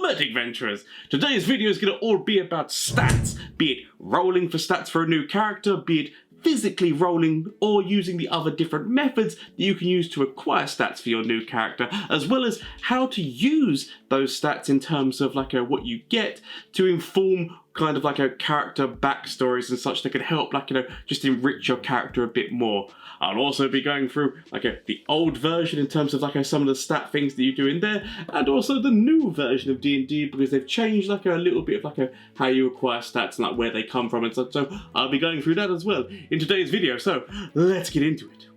Helmet Adventurers! Today's video is going to all be about stats, be it rolling for stats for a new character, be it physically rolling or using the other different methods that you can use to acquire stats for your new character, as well as how to use those stats in terms of what you get to inform kind of character backstories and such that can help just enrich your character a bit more. I'll also be going through the old version in terms of some of the stat things that you do in there, and also the new version of D&D because they've changed a little bit of how you acquire stats and where they come from and such. So I'll be going through that as well in today's video. So let's get into it.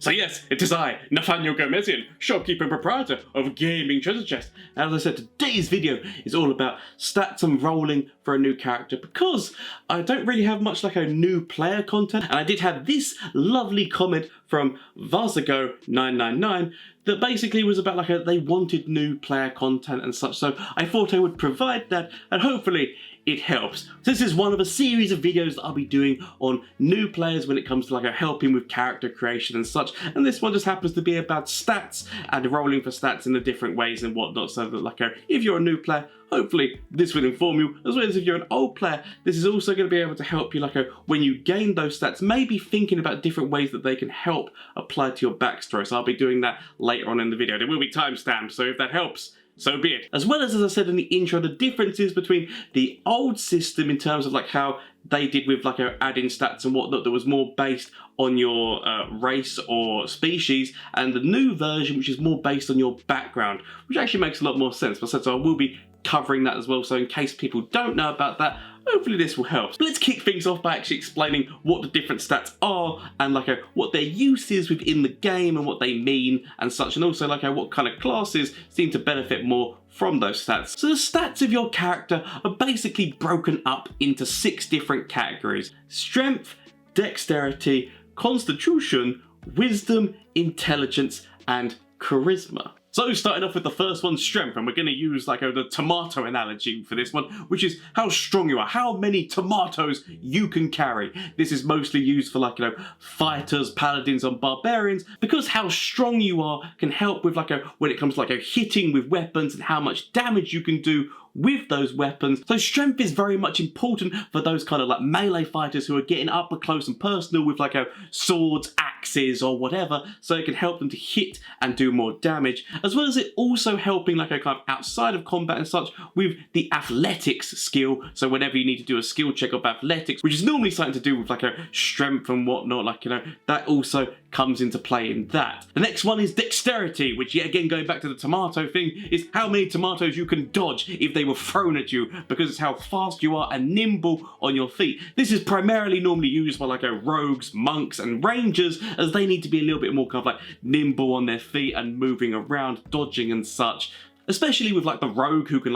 So yes, it is I, Nathaniel Gomezian, shopkeeper and proprietor of Gaming Treasure Chest. As I said, today's video is all about stats and rolling for a new character because I don't really have much a new player content, and I did have this lovely comment from Varsago999 that basically was about they wanted new player content and such, so I thought I would provide that and hopefully it helps. This is one of a series of videos that I'll be doing on new players when it comes to helping with character creation and such, and this one just happens to be about stats and rolling for stats in the different ways and whatnot, so that if you're a new player, hopefully this will inform you, as well as if you're an old player, this is also going to be able to help you when you gain those stats, maybe thinking about different ways that they can help apply to your backstory. So I'll be doing that later on in the video. There will be timestamps, so if that helps, so be it. As well as I said in the intro, the differences between the old system in terms of how they did with adding stats and whatnot that was more based on your race or species, and the new version which is more based on your background, which actually makes a lot more sense. But so I will be covering that as well, so in case people don't know about that, hopefully this will help. But let's kick things off by actually explaining what the different stats are and what their use is within the game and what they mean and such, and also what kind of classes seem to benefit more from those stats. So the stats of your character are basically broken up into 6 different categories: strength, dexterity, constitution, wisdom, intelligence, and charisma. So starting off with the first one, strength, and we're going to use the tomato analogy for this one, which is how strong you are, how many tomatoes you can carry. This is mostly used for fighters, paladins, and barbarians, because how strong you are can help with when it comes to hitting with weapons and how much damage you can do with those weapons. So strength is very much important for those kind of melee fighters who are getting up close and personal with swords, axes, or whatever, so it can help them to hit and do more damage, as well as it also helping kind of outside of combat and such with the athletics skill. So whenever you need to do a skill check of athletics, which is normally something to do with strength and whatnot, that also comes into play in that. The next one is dexterity, which yet again, going back to the tomato thing, is how many tomatoes you can dodge if they were thrown at you, because it's how fast you are and nimble on your feet. This is primarily normally used by rogues, monks, and rangers, as they need to be a little bit more kind of nimble on their feet and moving around, dodging and such. Especially with the rogue who can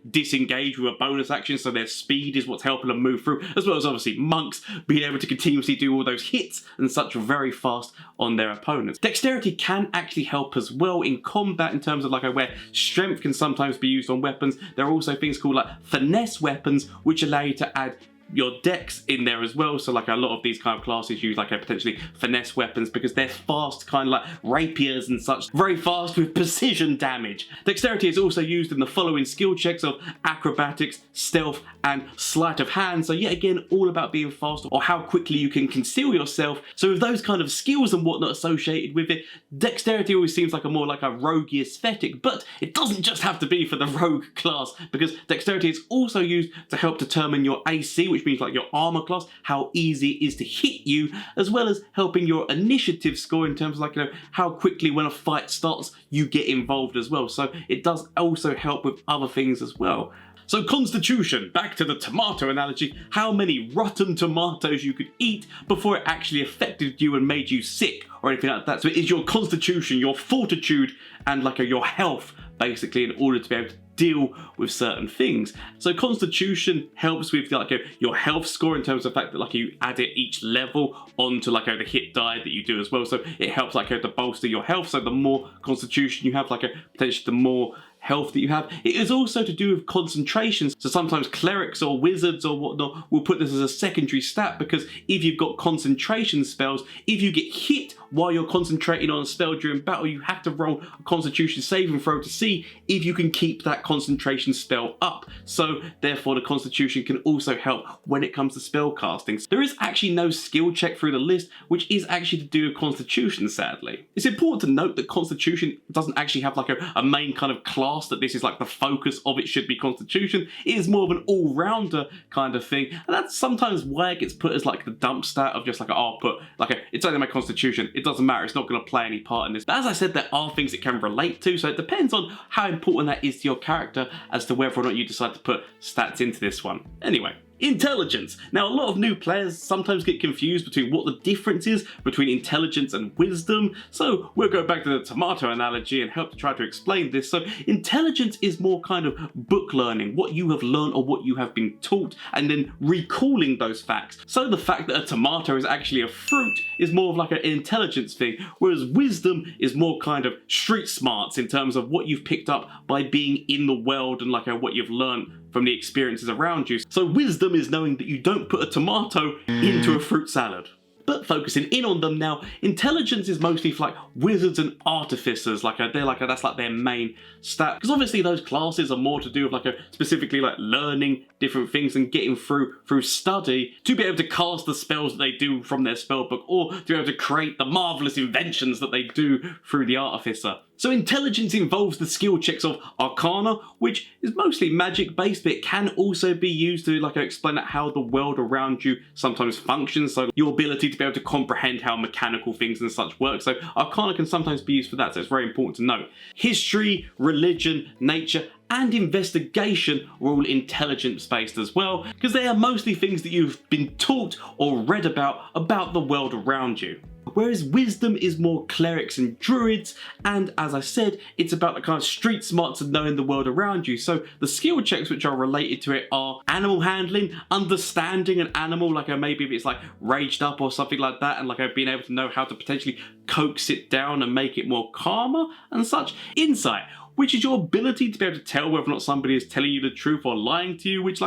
disengage with a bonus action, so their speed is what's helping them move through, as well as obviously monks being able to continuously do all those hits and such very fast on their opponents. Dexterity can actually help as well in combat in terms of where strength can sometimes be used on weapons. There are also things called finesse weapons, which allow you to add your dex in there as well. So a lot of these kind of classes use potentially finesse weapons because they're fast, kind of rapiers and such, very fast with precision damage. Dexterity is also used in the following skill checks of acrobatics, stealth, and sleight of hand. So yet again, all about being fast or how quickly you can conceal yourself. So with those kind of skills and whatnot associated with it, dexterity always seems a more a roguey aesthetic, but it doesn't just have to be for the rogue class, because dexterity is also used to help determine your AC, which means your armor class, how easy it is to hit you, as well as helping your initiative score in terms of how quickly when a fight starts you get involved as well. So it does also help with other things as well. So constitution, back to the tomato analogy, how many rotten tomatoes you could eat before it actually affected you and made you sick or anything like that. So it is your constitution, your fortitude, and your health, basically, in order to be able to deal with certain things. So constitution helps with your health score in terms of the fact that you add it each level onto the hit die that you do as well. So it helps to bolster your health. So the more constitution you have, potentially the more health that you have. It is also to do with concentration. So sometimes clerics or wizards or whatnot will put this as a secondary stat, because if you've got concentration spells, if you get hit while you're concentrating on a spell during battle, you have to roll a constitution saving throw to see if you can keep that concentration spell up. So therefore the constitution can also help when it comes to spell casting. There is actually no skill check through the list, which is actually to do with constitution, sadly. It's important to note that constitution doesn't actually have like a main kind of class that this is like the focus of it should be constitution. It is more of an all-rounder kind of thing, and that's sometimes why it gets put as like the dump stat of just like, oh, I'll put like it's only my constitution, it doesn't matter, it's not going to play any part in this. But as I said, there are things it can relate to, so it depends on how important that is to your character as to whether or not you decide to put stats into this one. Anyway, intelligence. Now, a lot of new players sometimes get confused between what the difference is between intelligence and wisdom, so we'll go back to the tomato analogy and help to try to explain this. So intelligence is more kind of book learning, what you have learned or what you have been taught, and then recalling those facts. So the fact that a tomato is actually a fruit is more of like an intelligence thing, whereas wisdom is more kind of street smarts in terms of what you've picked up by being in the world and like what you've learned from the experiences around you. So wisdom is knowing that you don't put a tomato into a fruit salad. But focusing in on them now, intelligence is mostly for like wizards and artificers, that's like their main stat, because obviously those classes are more to do with like specifically like learning different things and getting through study to be able to cast the spells that they do from their spellbook, or to be able to create the marvelous inventions that they do through the artificer. So intelligence involves the skill checks of Arcana, which is mostly magic based, but it can also be used to like explain how the world around you sometimes functions, so your ability to be able to comprehend how mechanical things and such work. So Arcana can sometimes be used for that, so it's very important to note. History, religion, nature, and investigation are all intelligence based as well, because they are mostly things that you've been taught or read about the world around you. Whereas wisdom is more clerics and druids, and as I said, it's about the kind of street smarts of knowing the world around you. So the skill checks which are related to it are animal handling, understanding an animal, like maybe if it's like raged up or something like that, and like being able to know how to potentially coax it down and make it more calmer and such. Insight, which is your ability to be able to tell whether or not somebody is telling you the truth or lying to you, which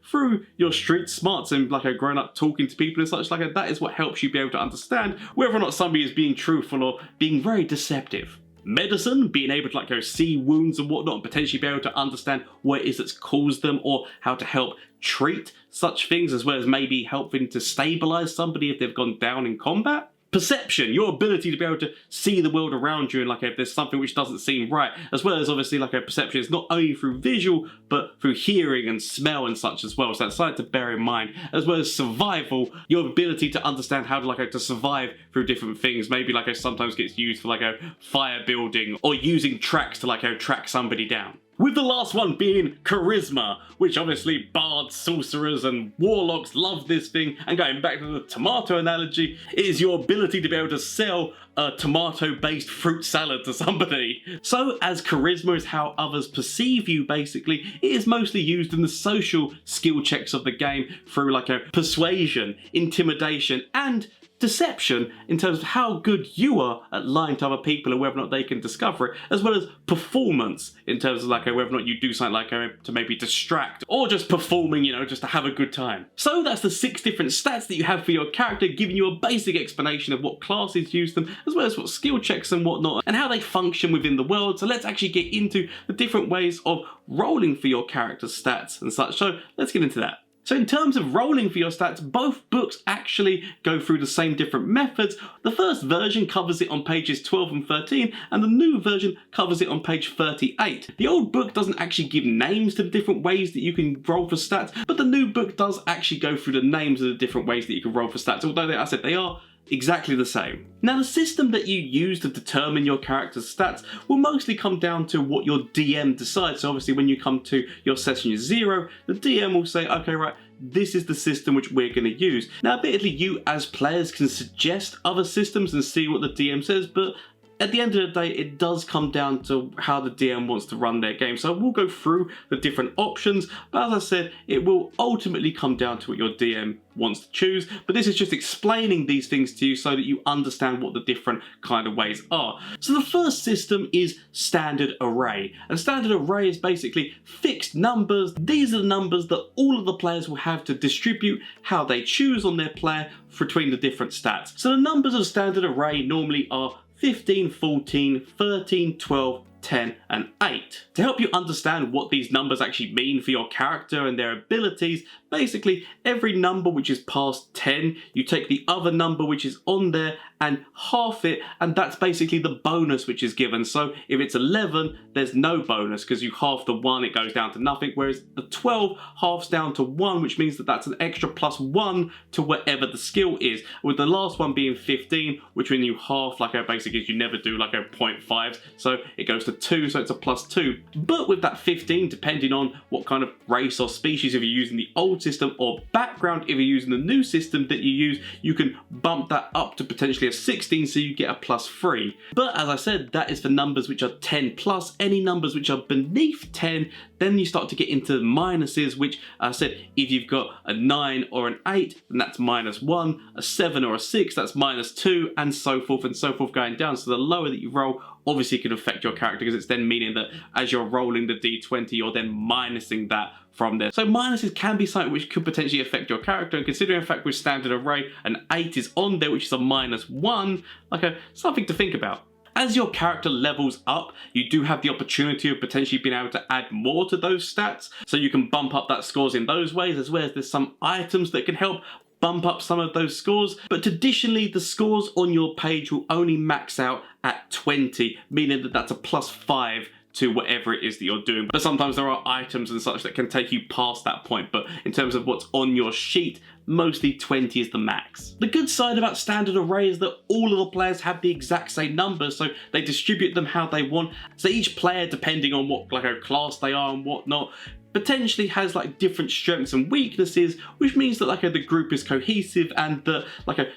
through your street smarts and growing up talking to people and such, that is what helps you be able to understand whether or not somebody is being truthful or being very deceptive. Medicine, being able to see wounds and whatnot and potentially be able to understand what it is that's caused them or how to help treat such things, as well as maybe helping to stabilize somebody if they've gone down in combat. Perception, your ability to be able to see the world around you and if there's something which doesn't seem right, as well as obviously a perception is not only through visual but through hearing and smell and such as well, so that's something to bear in mind. As well as survival, your ability to understand how to survive through different things, maybe sometimes gets used for fire building or using tracks to track somebody down. With the last one being charisma, which obviously bards, sorcerers and warlocks love this thing, and going back to the tomato analogy, it is your ability to be able to sell a tomato-based fruit salad to somebody. So as charisma is how others perceive you basically, it is mostly used in the social skill checks of the game through persuasion, intimidation and deception in terms of how good you are at lying to other people and whether or not they can discover it, as well as performance in terms of whether or not you do something to maybe distract or just performing, just to have a good time. So that's the 6 different stats that you have for your character, giving you a basic explanation of what classes use them, as well as what skill checks and whatnot, and how they function within the world. So let's actually get into the different ways of rolling for your character's stats and such. So let's get into that. So in terms of rolling for your stats, both books actually go through the same different methods. The first version covers it on pages 12 and 13, and the new version covers it on page 38. The old book doesn't actually give names to the different ways that you can roll for stats, but the new book does actually go through the names of the different ways that you can roll for stats, although I said they are exactly the same. Now the system that you use to determine your character's stats will mostly come down to what your DM decides. So obviously when you come to your session 0, the DM will say, okay, right, this is the system which we're going to use. Now admittedly you as players can suggest other systems and see what the DM says, but at the end of the day, it does come down to how the DM wants to run their game. So we'll go through the different options, but as I said, it will ultimately come down to what your DM wants to choose. But this is just explaining these things to you so that you understand what the different kind of ways are. So the first system is standard array. And standard array is basically fixed numbers. These are the numbers that all of the players will have to distribute how they choose on their player between the different stats. So the numbers of standard array normally are 15, 14, 13, 12, 10 and 8. To help you understand what these numbers actually mean for your character and their abilities, basically every number which is past 10, you take the other number which is on there and half it, and that's basically the bonus which is given. So if it's 11, there's no bonus because you half the 1, it goes down to nothing, whereas the 12 halves down to 1, which means that that's an extra +1 to whatever the skill is, with the last one being 15, which when you half, like a basic is you never do like a 0.5, so it goes to 2, so it's a +2. But with that 15, depending on what kind of race or species, if you're using the old system, or background if you're using the new system that you use, you can bump that up to potentially a 16, so you get a +3. But as I said, that is for numbers which are 10 plus. Any numbers which are beneath 10, then you start to get into minuses, which I said, if you've got a 9 or an 8, then that's -1, a 7 or a 6, that's -2, and so forth going down. So the lower that you roll obviously can affect your character, because it's then meaning that as you're rolling the d20, you're then minusing that from there. So minuses can be something which could potentially affect your character, and considering the fact with standard array an 8 is on there, which is a -1, like something to think about. As your character levels up, you do have the opportunity of potentially being able to add more to those stats, so you can bump up that scores in those ways, as well as there's some items that can help bump up some of those scores. But traditionally the scores on your page will only max out at 20, meaning that that's a +5 to whatever it is that you're doing. But sometimes there are items and such that can take you past that point, but in terms of what's on your sheet, mostly 20 is the max. The good side about standard array is that all of the players have the exact same numbers, so they distribute them how they want. So each player, depending on what like a class they are and whatnot, potentially has like different strengths and weaknesses, which means that like the group is cohesive, and that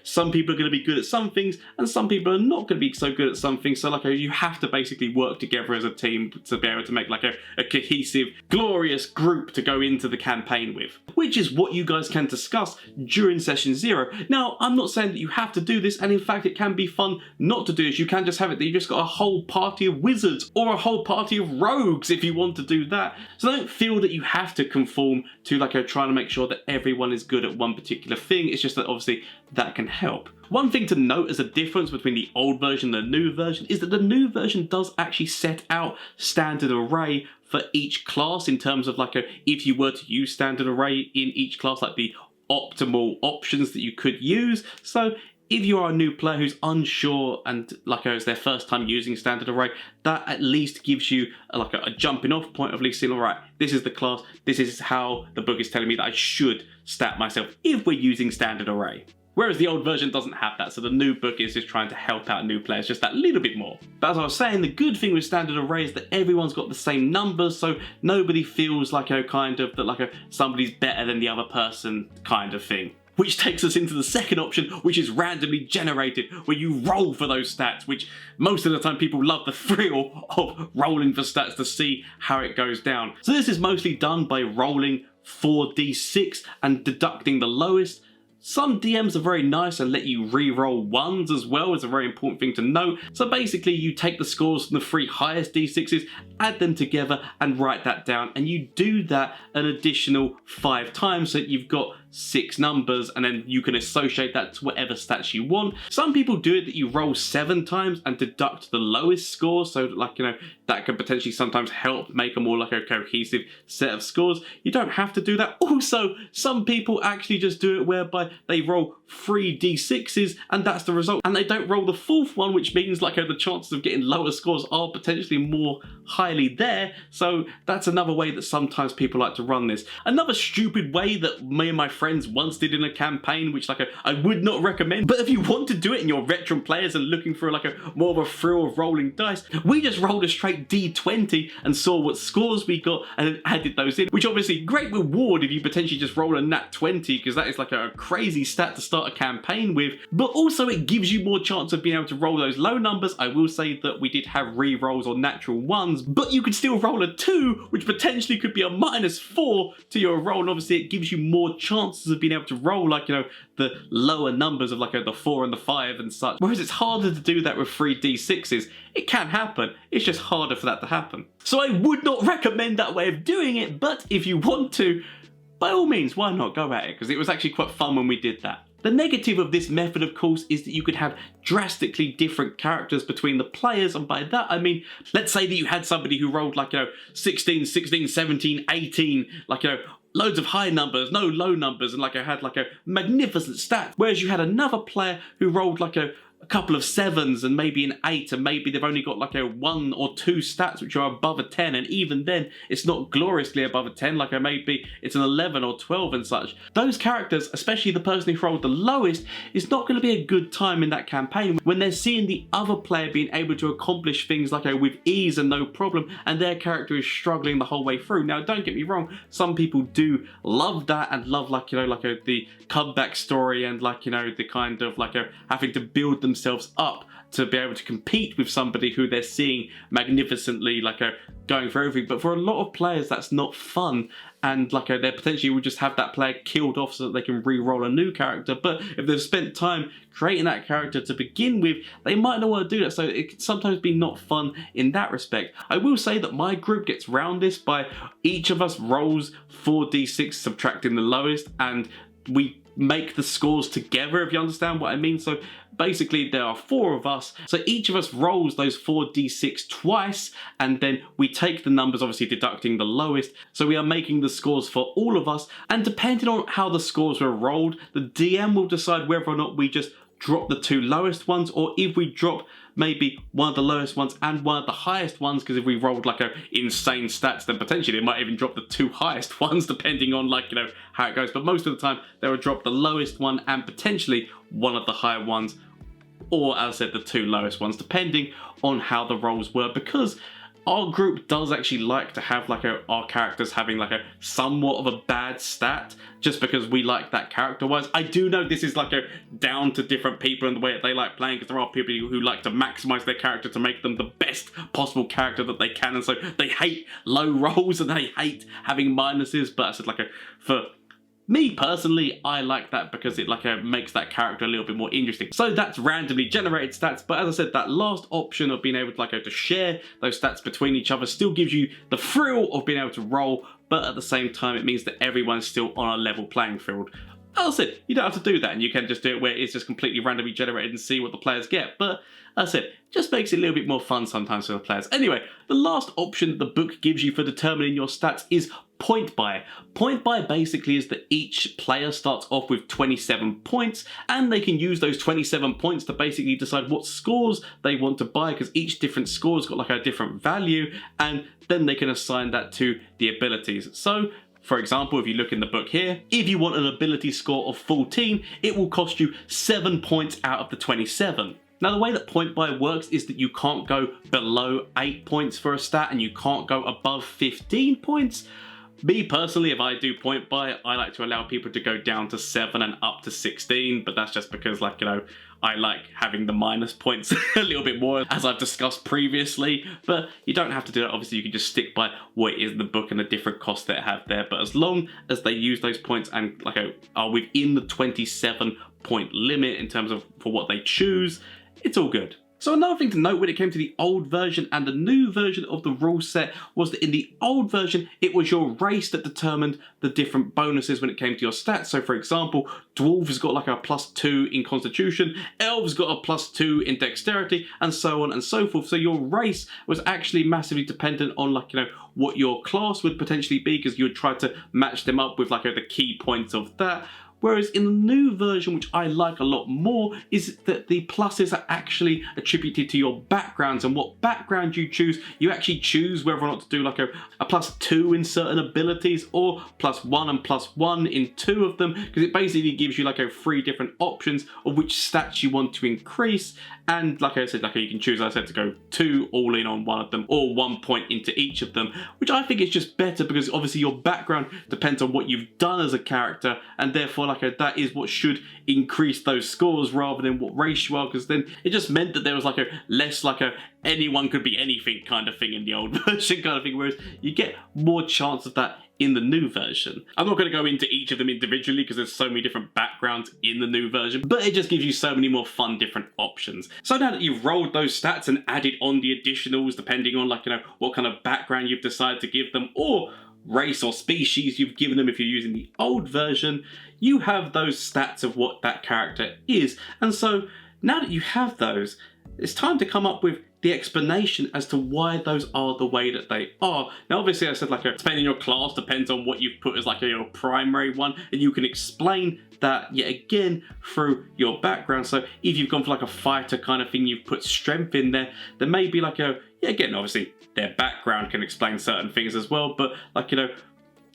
some people are going to be good at some things and some people are not going to be so good at some things. So you have to basically work together as a team to be able to make a cohesive, glorious group to go into the campaign with, which is what you guys can discuss during session 0. Now, I'm not saying that you have to do this, and in fact it can be fun not to do this. You can just have it that you just got a whole party of wizards or a whole party of rogues if you want to do that. So don't feel that you have to conform to trying to make sure that everyone is good at one particular thing. It's just that obviously that can help. One thing to note as a difference between the old version and the new version is that the new version does actually set out standard array for each class, in terms of if you were to use standard array in each class, the optimal options that you could use. So if you are a new player who's unsure and it's their first time using standard array, that at least gives you a jumping off point of at least saying, all right, this is the class, this is how the book is telling me that I should stat myself if we're using standard array. Whereas the old version doesn't have that, so the new book is just trying to help out new players just that little bit more. But as I was saying, the good thing with standard array is that everyone's got the same numbers, so nobody feels somebody's better than the other person kind of thing. Which takes us into the second option, which is randomly generated, where you roll for those stats, which most of the time people love the thrill of rolling for stats to see how it goes down. So this is mostly done by rolling 4d6 and deducting the lowest. Some DMs are very nice and let you re-roll 1s as well. It's a very important thing to note. So basically you take the scores from the 3 highest d6s, add them together and write that down, and you do that an additional 5 times, so you've got 6 numbers, and then you can associate that to whatever stats you want. Some people do it that you roll 7 times and deduct the lowest score, so that can potentially sometimes help make a more a cohesive set of scores. You don't have to do that. Also, some people actually just do it whereby they roll 3 d6s and that's the result, and they don't roll the 4th one, which means the chances of getting lower scores are potentially more highly there. So that's another way that sometimes people like to run this. Another stupid way that me and my friends friends once did in a campaign, which like I would not recommend. But if you want to do it and you're veteran players and looking for like a more of a thrill of rolling dice, we just rolled a straight D20 and saw what scores we got and then added those in, which obviously great reward if you potentially just roll a nat 20, because that is like a crazy stat to start a campaign with, but also it gives you more chance of being able to roll those low numbers. I will say that we did have re-rolls or natural ones, but you could still roll a 2, which potentially could be a -4 to your roll, and obviously it gives you more chances of being able to roll like, you know, the lower numbers of like the 4 and the 5 and such, whereas it's harder to do that with 3d6s. It can happen, it's just harder for that to happen. So I would not recommend that way of doing it, but if you want to, by all means, why not go at it, because it was actually quite fun when we did that. The negative of this method, of course, is that you could have drastically different characters between the players, and by that I mean, let's say that you had somebody who rolled like, you know, 16, 16, 17, 18, like, you know, loads of high numbers, no low numbers, and like I had like a magnificent stat, whereas you had another player who rolled like a couple of 7s and maybe an 8, and maybe they've only got like a 1 or 2 stats which are above a 10, and even then it's not gloriously above a 10, like maybe it's an 11 or 12 and such. Those characters, especially the person who rolled the lowest, is not going to be a good time in that campaign when they're seeing the other player being able to accomplish things like with ease and no problem, and their character is struggling the whole way through. Now don't get me wrong, some people do love that and love like, you know, like the comeback story and like, you know, the kind of like having to build themselves up to be able to compete with somebody who they're seeing magnificently like going for everything. But for a lot of players that's not fun, and like they potentially will just have that player killed off so that they can re-roll a new character. But if they've spent time creating that character to begin with, they might not want to do that, so it can sometimes be not fun in that respect. I will say that my group gets round this by each of us rolls 4d6 subtracting the lowest, and we make the scores together, if you understand what I mean. So basically there are 4 of us, so each of us rolls those 4d6 twice, and then we take the numbers, obviously deducting the lowest, so we are making the scores for all of us, and depending on how the scores were rolled, the DM will decide whether or not we just drop the 2 lowest ones, or if we drop maybe one of the lowest ones and one of the highest ones, because if we rolled like insane stats, then potentially they might even drop the 2 highest ones, depending on like, you know, how it goes. But most of the time they will drop the lowest one and potentially one of the higher ones, or as I said, the 2 lowest ones, depending on how the rolls were, because our group does actually like to have like our characters having like somewhat of a bad stat, just because we like that character wise. I do know this is like down to different people and the way that they like playing, because there are people who like to maximize their character to make them the best possible character that they can, and so they hate low rolls and they hate having minuses. But I said for me personally, I like that because it makes that character a little bit more interesting. So that's randomly generated stats, but as I said, that last option of being able to to share those stats between each other still gives you the thrill of being able to roll, but at the same time it means that everyone's still on a level playing field. As I said, you don't have to do that, and you can just do it where it's just completely randomly generated and see what the players get, but as I said, just makes it a little bit more fun sometimes for the players. Anyway, the last option that the book gives you for determining your stats is point buy. Point buy basically is that each player starts off with 27 points, and they can use those 27 points to basically decide what scores they want to buy, because each different score's got a different value, and then they can assign that to the abilities. So for example, if you look in the book here, if you want an ability score of 14, it will cost you 7 points out of the 27. Now the way that point buy works is that you can't go below 8 points for a stat, and you can't go above 15 points. Me personally, if I do point buy, I like to allow people to go down to 7 and up to 16, but that's just because I like having the minus points a little bit more, as I've discussed previously. But you don't have to do that. Obviously, you can just stick by what is in the book and the different costs that it have there. But as long as they use those points and are within the 27 point limit in terms of for what they choose, it's all good. So another thing to note when it came to the old version and the new version of the rule set was that in the old version, it was your race that determined the different bonuses when it came to your stats. So for example, dwarves got a +2 in constitution, elves got a +2 in dexterity, and so on and so forth. So your race was actually massively dependent on what your class would potentially be, because you would try to match them up with the key points of that. Whereas in the new version, which I like a lot more, is that the pluses are actually attributed to your backgrounds, and what background you choose, you actually choose whether or not to do like a +2 in certain abilities or +1 and +1 in 2 of them, because it basically gives you like 3 different options of which stats you want to increase. And like I said, you can choose, as I said, to go 2 all in on one of them or 1 point into each of them, which I think is just better because obviously your background depends on what you've done as a character, and therefore that is what should increase those scores rather than what race you are, because then it just meant that there was less anyone could be anything kind of thing in the old version kind of thing, whereas you get more chance of that in the new version. I'm not going to go into each of them individually because there's so many different backgrounds in the new version, but it just gives you so many more fun different options. So now that you've rolled those stats and added on the additionals depending on what kind of background you've decided to give them, or race or species you've given them if you're using the old version, you have those stats of what that character is. And so now that you have those, it's time to come up with the explanation as to why those are the way that they are. Now obviously I said depending on your class depends on what you've put as your primary one, and you can explain that yet again through your background. So if you've gone for a fighter kind of thing, you've put strength in there, there may be again obviously their background can explain certain things as well, but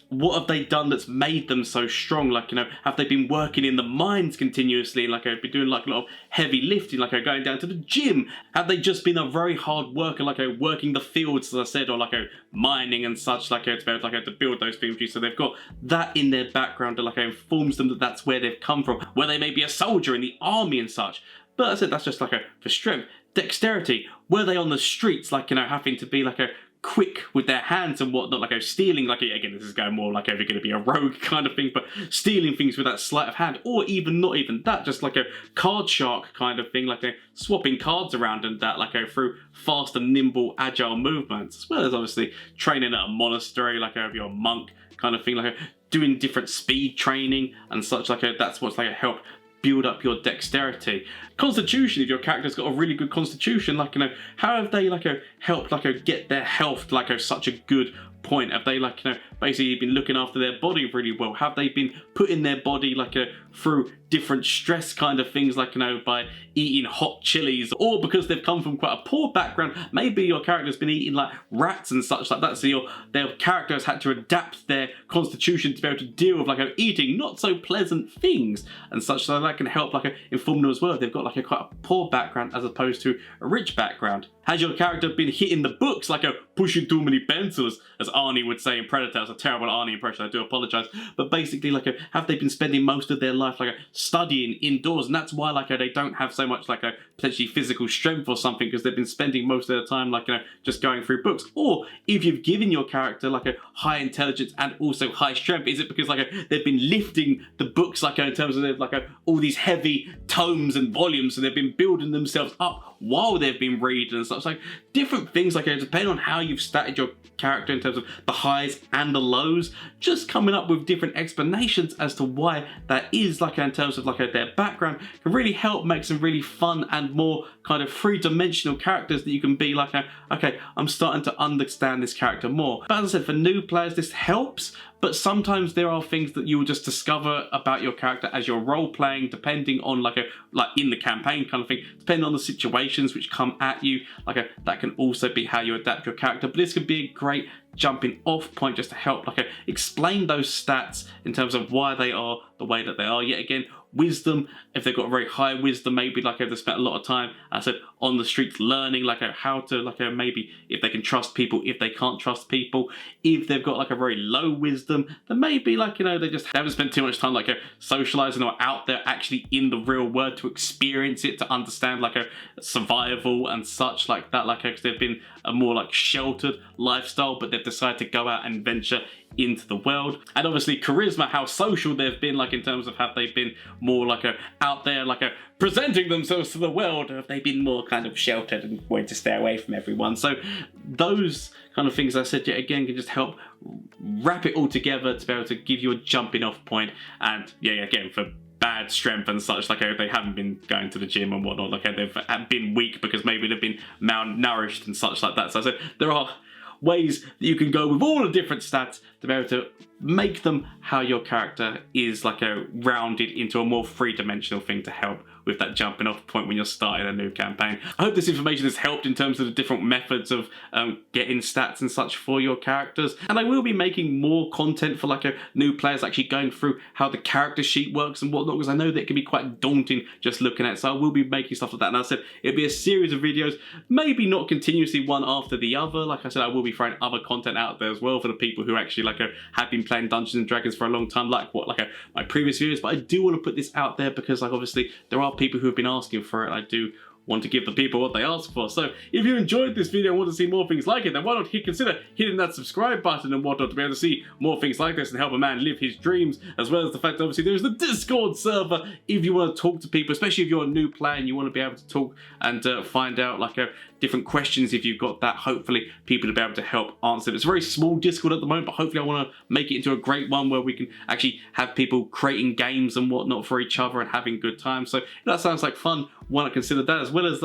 what have they done that's made them so strong? Have they been working in the mines continuously? Been doing a lot of heavy lifting, going down to the gym? Have they just been a very hard worker, working the fields, as I said, or mining and such, to be able to build those things? So they've got that in their background that informs them that that's where they've come from, where they may be a soldier in the army and such. But as I said, that's just for strength. Dexterity, were they on the streets, having to be quick with their hands and whatnot, stealing, again this is going more if you're going to be a rogue kind of thing, but stealing things with that sleight of hand, or even not even that, just a card shark kind of thing, swapping cards around and that, through fast and nimble agile movements, as well as obviously training at a monastery, if you're a monk kind of thing, doing different speed training and such, that's what's helped build up your dexterity. Constitution, if your character's got a really good constitution, how have they helped get their health to such a good point? Have they basically been looking after their body really well? Have they been putting their body through different stress kind of things, by eating hot chilies, or because they've come from quite a poor background, maybe your character's been eating rats and such like that, so their character has had to adapt their constitution to be able to deal with eating not so pleasant things and such, so that can help inform them as well if they've got quite a poor background as opposed to a rich background. Has your character been hitting the books pushing too many pencils, as Arnie would say in Predator? It's a terrible Arnie impression, I do apologise, but basically have they been spending most of their life studying indoors, and that's why they don't have so much potentially physical strength or something, because they've been spending most of their time just going through books? Or if you've given your character a high intelligence and also high strength, is it because they've been lifting the books in terms of all these heavy tomes and volumes, and they've been building themselves up while they've been reading and stuff? Different things depending on how you've statted your character in terms of the highs and the lows, just coming up with different explanations as to why that is in terms of their background can really help make some really fun and more kind of three-dimensional characters that you can be okay, I'm starting to understand this character more. But as I said, for new players this helps, but sometimes there are things that you will just discover about your character as you're role-playing, depending on in the campaign kind of thing, depending on the situations which come at you, that can also be how you adapt your character. But this could be a great jumping off point just to help explain those stats in terms of why they are the way that they are. Yet again, wisdom, if they've got very high wisdom, maybe if they've spent a lot of time, as I said, on the streets learning how to maybe if they can trust people, if they can't trust people. If they've got a very low wisdom, then maybe they just haven't spent too much time socializing or out there actually in the real world to experience it, to understand survival and such that, because they've been a more sheltered lifestyle, but they've decided to go out and venture into the world. And obviously charisma, how social they've been, in terms of have they been more out there presenting themselves to the world, or have they been more kind of sheltered and wanting to stay away from everyone? So those kind of things, I said yet again, can just help wrap it all together to be able to give you a jumping off point. And yeah, again, for bad strength and such, they haven't been going to the gym and whatnot, they've been weak because maybe they've been malnourished and such like that. So I said there are ways that you can go with all the different stats to be able to make them how your character is like a rounded into a more three-dimensional thing to help with that jumping off point when you're starting a new campaign. I hope this information has helped in terms of the different methods of getting stats and such for your characters. And I will be making more content for like a new players, actually going through how the character sheet works and whatnot, because I know that it can be quite daunting just looking at it. So I will be making stuff like that. And I said it'll be a series of videos, maybe not continuously one after the other. Like I said, I will be throwing other content out there as well for the people who actually have been playing Dungeons and Dragons for a long time, my previous videos. But I do want to put this out there because obviously there are people who have been asking for it. I do want to give the people what they ask for. So if you enjoyed this video and want to see more things like it, then why not consider hitting that subscribe button and whatnot to be able to see more things like this and help a man live his dreams, as well as the fact that obviously there's the Discord server if you want to talk to people, especially if you're a new player and you want to be able to talk and find out different questions if you've got that. Hopefully people to be able to help answer. It's a very small Discord at the moment, but hopefully I want to make it into a great one where we can actually have people creating games and whatnot for each other and having good times. So that sounds like fun. Why not consider that, as well as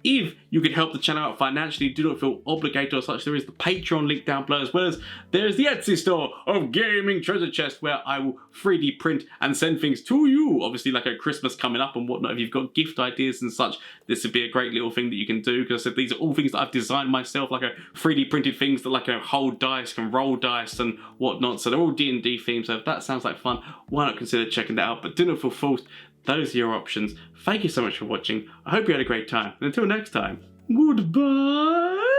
if you could help the channel out financially, do not feel obligated or such. There is the Patreon link down below, as well as there's the Etsy store of Gaming Treasure Chest, where I will 3D print and send things to you. Obviously, Christmas coming up and whatnot, if you've got gift ideas and such, this would be a great little thing that you can do, because I said these are all things that I've designed myself, 3D printed things that hold dice, can roll dice and whatnot. So they're all D&D themed. So if that sounds like fun, why not consider checking that out? But do not feel forced. Those are your options. Thank you so much for watching. I hope you had a great time. And until next time, goodbye.